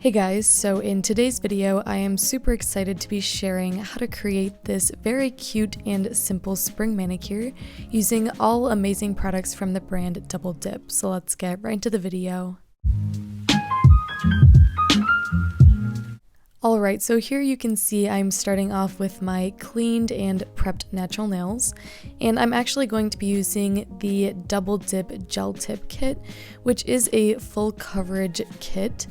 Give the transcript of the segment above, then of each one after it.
Hey guys, so in today's video I am super excited to be sharing how to create this very cute and simple spring manicure using all amazing products from the brand Double Dip. So let's get right into the video. Alright, so here you can see I'm starting off with my cleaned and prepped natural nails, and I'm actually going to be using the Double Dip Gel Tip Kit, which is a full coverage kit.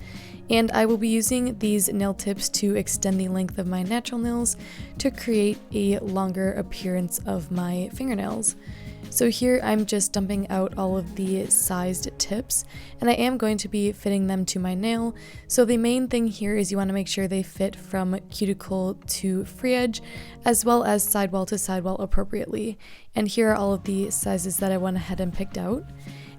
And I will be using these nail tips to extend the length of my natural nails to create a longer appearance of my fingernails. So here I'm just dumping out all of the sized tips, and I am going to be fitting them to my nail. So the main thing here is you want to make sure they fit from cuticle to free edge, as well as sidewall to sidewall appropriately. And here are all of the sizes that I went ahead and picked out.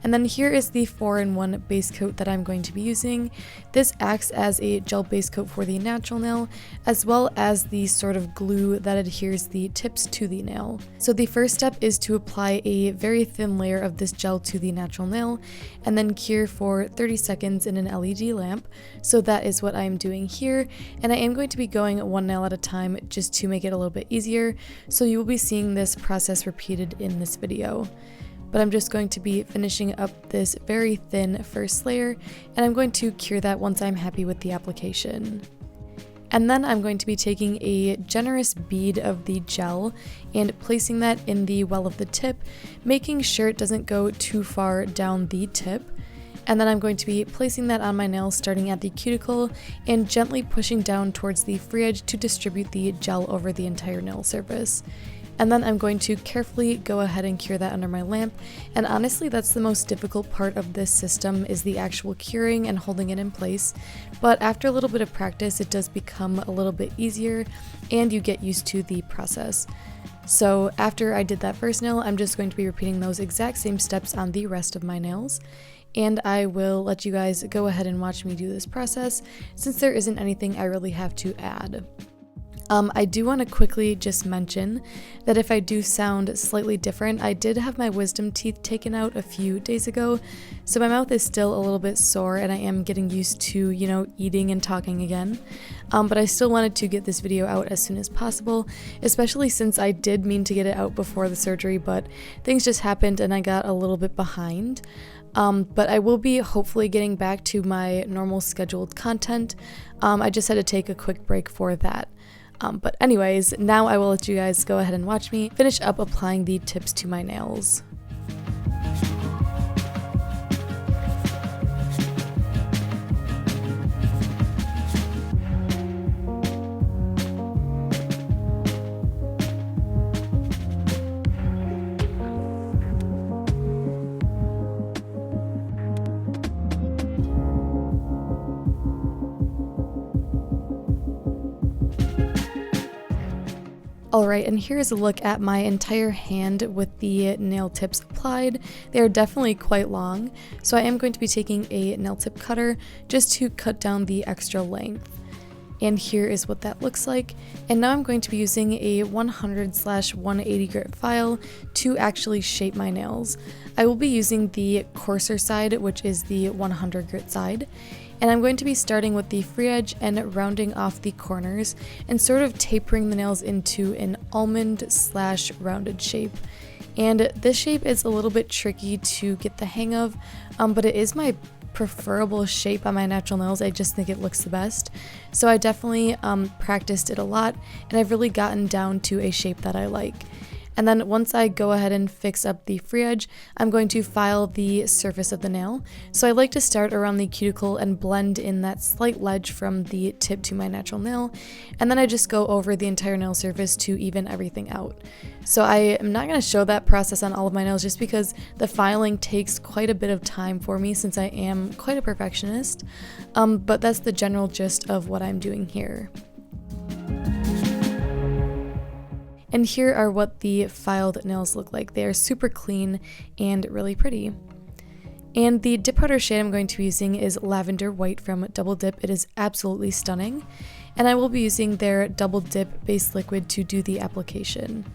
And then here is the 4-in-1 base coat that I'm going to be using. This acts as a gel base coat for the natural nail, as well as the sort of glue that adheres the tips to the nail. So the first step is to apply a very thin layer of this gel to the natural nail, and then cure for 30 seconds in an LED lamp. So that is what I am doing here, and I am going to be going one nail at a time just to make it a little bit easier. So you will be seeing this process repeated in this video. But I'm just going to be finishing up this very thin first layer, and I'm going to cure that once I'm happy with the application. And then I'm going to be taking a generous bead of the gel and placing that in the well of the tip, making sure it doesn't go too far down the tip. And then I'm going to be placing that on my nail starting at the cuticle and gently pushing down towards the free edge to distribute the gel over the entire nail surface. And then I'm going to carefully go ahead and cure that under my lamp, and honestly that's the most difficult part of this system, is the actual curing and holding it in place. But after a little bit of practice it does become a little bit easier and you get used to the process. So after I did that first nail, I'm just going to be repeating those exact same steps on the rest of my nails. And I will let you guys go ahead and watch me do this process, since there isn't anything I really have to add. I do want to quickly just mention that if I do sound slightly different, I did have my wisdom teeth taken out a few days ago, so my mouth is still a little bit sore and I am getting used to, eating and talking again. But I still wanted to get this video out as soon as possible, especially since I did mean to get it out before the surgery, but things just happened and I got a little bit behind. But I will be hopefully getting back to my normal scheduled content. I just had to take a quick break for that. But anyways, now I will let you guys go ahead and watch me finish up applying the tips to my nails. Alright, and here's a look at my entire hand with the nail tips applied. They are definitely quite long, so I am going to be taking a nail tip cutter just to cut down the extra length. And here is what that looks like. And now I'm going to be using a 100/180 grit file to actually shape my nails. I will be using the coarser side, which is the 100 grit side. And I'm going to be starting with the free edge and rounding off the corners and sort of tapering the nails into an almond/rounded shape. And this shape is a little bit tricky to get the hang of, but it is my preferable shape on my natural nails. I just think it looks the best. So I definitely practiced it a lot, and I've really gotten down to a shape that I like. And then once I go ahead and fix up the free edge, I'm going to file the surface of the nail. So I like to start around the cuticle and blend in that slight ledge from the tip to my natural nail, and then I just go over the entire nail surface to even everything out. So I am not going to show that process on all of my nails just because the filing takes quite a bit of time for me since I am quite a perfectionist, but that's the general gist of what I'm doing here. And here are what the filed nails look like. They are super clean and really pretty. And the dip powder shade I'm going to be using is Lavender White from Double Dip. It is absolutely stunning. And I will be using their Double Dip base liquid to do the application.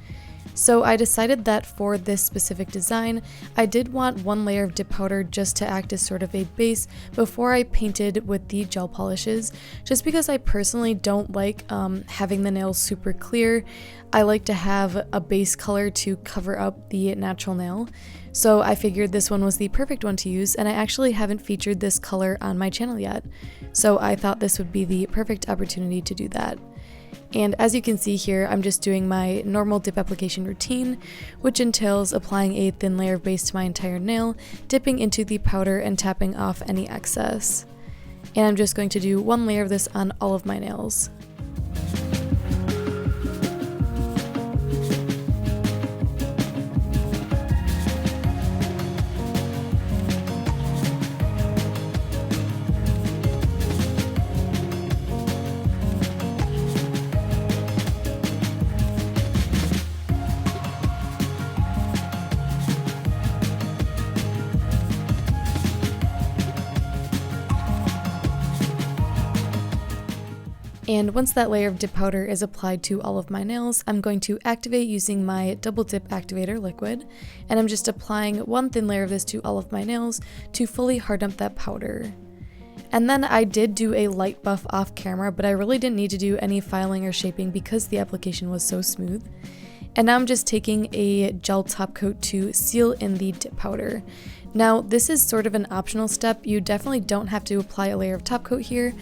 So I decided that for this specific design, I did want one layer of dip powder just to act as sort of a base before I painted with the gel polishes, just because I personally don't like having the nails super clear. I like to have a base color to cover up the natural nail. So I figured this one was the perfect one to use, and I actually haven't featured this color on my channel yet. So I thought this would be the perfect opportunity to do that. And as you can see here, I'm just doing my normal dip application routine, which entails applying a thin layer of base to my entire nail, dipping into the powder and tapping off any excess. And I'm just going to do one layer of this on all of my nails. And once that layer of dip powder is applied to all of my nails, I'm going to activate using my double dip activator liquid, and I'm just applying one thin layer of this to all of my nails to fully harden up that powder. And then I did do a light buff off camera, but I really didn't need to do any filing or shaping because the application was so smooth. And now I'm just taking a gel top coat to seal in the dip powder. Now this is sort of an optional step. You definitely don't have to apply a layer of top coat here.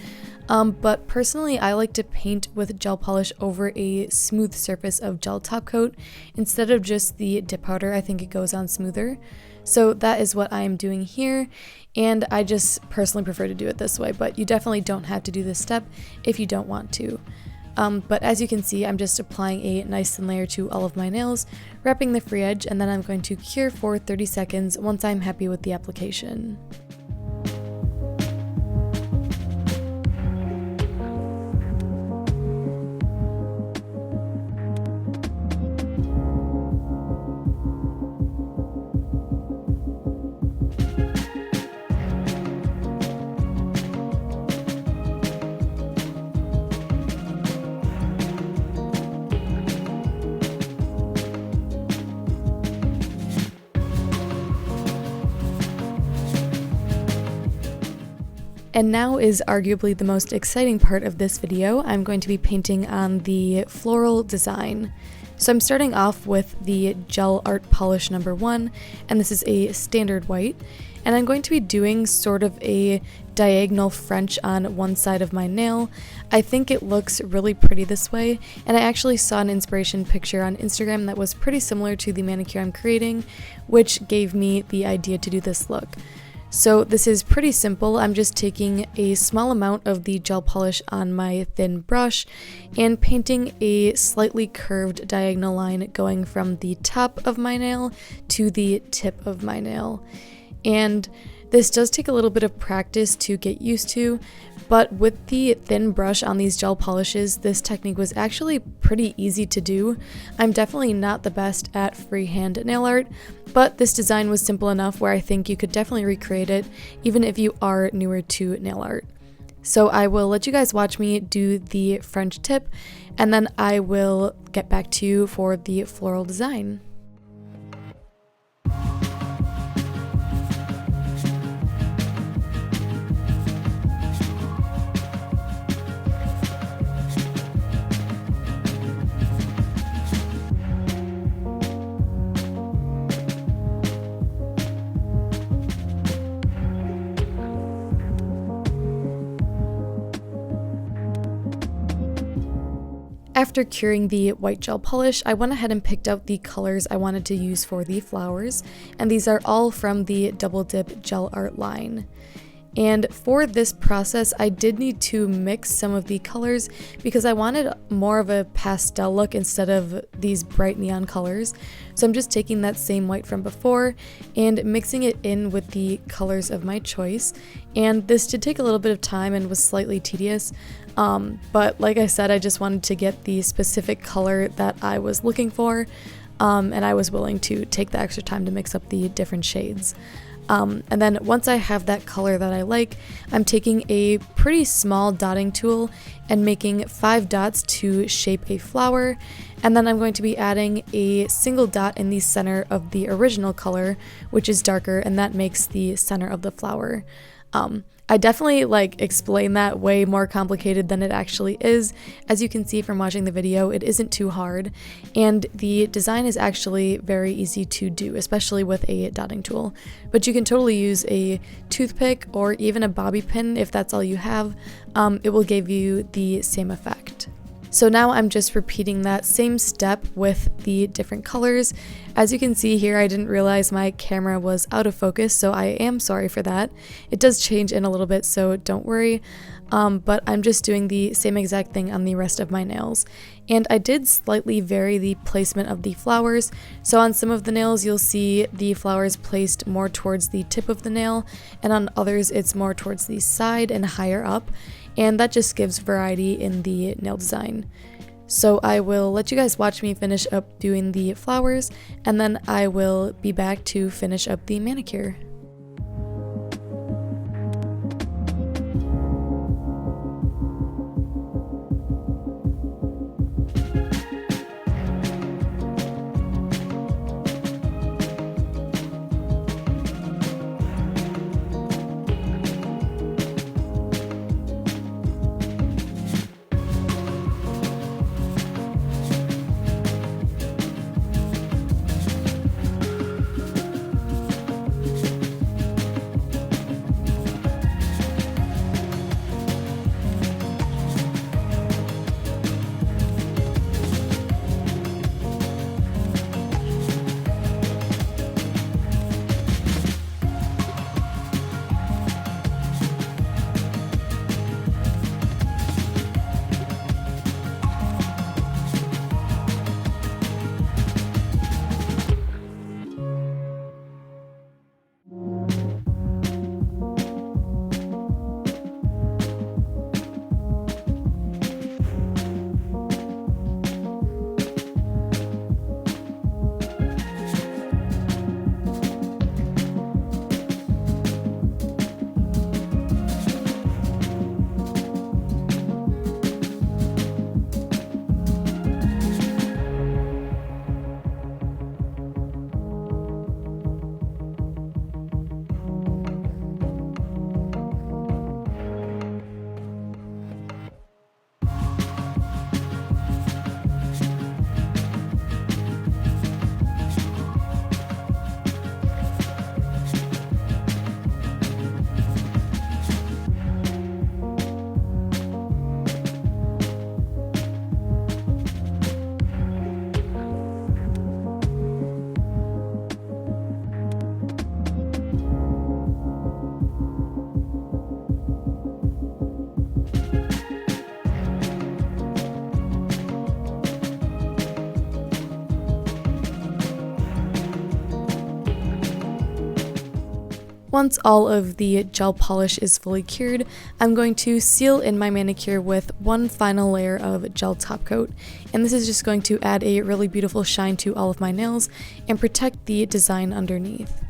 But personally, I like to paint with gel polish over a smooth surface of gel top coat instead of just the dip powder. I think it goes on smoother. So that is what I am doing here, and I just personally prefer to do it this way, but you definitely don't have to do this step if you don't want to. But as you can see, I'm just applying a nice thin layer to all of my nails, wrapping the free edge, and then I'm going to cure for 30 seconds once I'm happy with the application. And now is arguably the most exciting part of this video. I'm going to be painting on the floral design. So I'm starting off with the Gel Art Polish number 1, and this is a standard white. And I'm going to be doing sort of a diagonal French on one side of my nail. I think it looks really pretty this way, and I actually saw an inspiration picture on Instagram that was pretty similar to the manicure I'm creating, which gave me the idea to do this look. So this is pretty simple. I'm just taking a small amount of the gel polish on my thin brush and painting a slightly curved diagonal line going from the top of my nail to the tip of my nail. And this does take a little bit of practice to get used to, but with the thin brush on these gel polishes, this technique was actually pretty easy to do. I'm definitely not the best at freehand nail art, but this design was simple enough where I think you could definitely recreate it, even if you are newer to nail art. So I will let you guys watch me do the French tip, and then I will get back to you for the floral design. After curing the white gel polish, I went ahead and picked out the colors I wanted to use for the flowers, and these are all from the Double Dip Gel Art line. And for this process, I did need to mix some of the colors because I wanted more of a pastel look instead of these bright neon colors. So I'm just taking that same white from before and mixing it in with the colors of my choice. And this did take a little bit of time and was slightly tedious. But like I said, I just wanted to get the specific color that I was looking for, and I was willing to take the extra time to mix up the different shades. And then once I have that color that I like, I'm taking a pretty small dotting tool and making 5 dots to shape a flower. And then I'm going to be adding a single dot in the center of the original color, which is darker, and that makes the center of the flower. I definitely explain that way more complicated than it actually is. As you can see from watching the video, it isn't too hard, and the design is actually very easy to do, especially with a dotting tool. But you can totally use a toothpick or even a bobby pin if that's all you have. It will give you the same effect. So now I'm just repeating that same step with the different colors. As you can see here, I didn't realize my camera was out of focus, so I am sorry for that. It does change in a little bit, so don't worry. But I'm just doing the same exact thing on the rest of my nails. And I did slightly vary the placement of the flowers. So on some of the nails, you'll see the flowers placed more towards the tip of the nail, and on others, it's more towards the side and higher up. And that just gives variety in the nail design. So I will let you guys watch me finish up doing the flowers, and then I will be back to finish up the manicure. Once all of the gel polish is fully cured, I'm going to seal in my manicure with one final layer of gel top coat, and this is just going to add a really beautiful shine to all of my nails and protect the design underneath.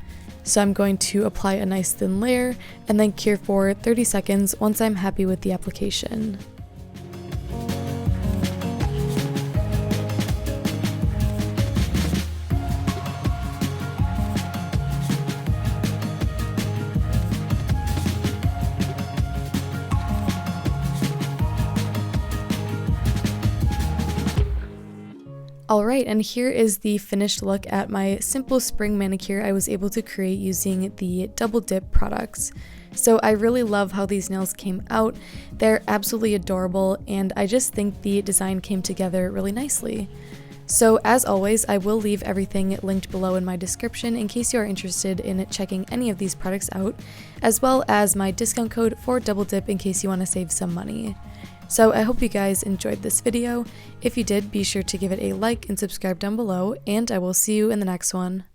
So I'm going to apply a nice thin layer and then cure for 30 seconds once I'm happy with the application. Alright, and here is the finished look at my simple spring manicure I was able to create using the Double Dip products. So I really love how these nails came out. They're absolutely adorable, and I just think the design came together really nicely. So as always, I will leave everything linked below in my description in case you are interested in checking any of these products out, as well as my discount code for Double Dip in case you want to save some money. So I hope you guys enjoyed this video. If you did, be sure to give it a like and subscribe down below, and I will see you in the next one.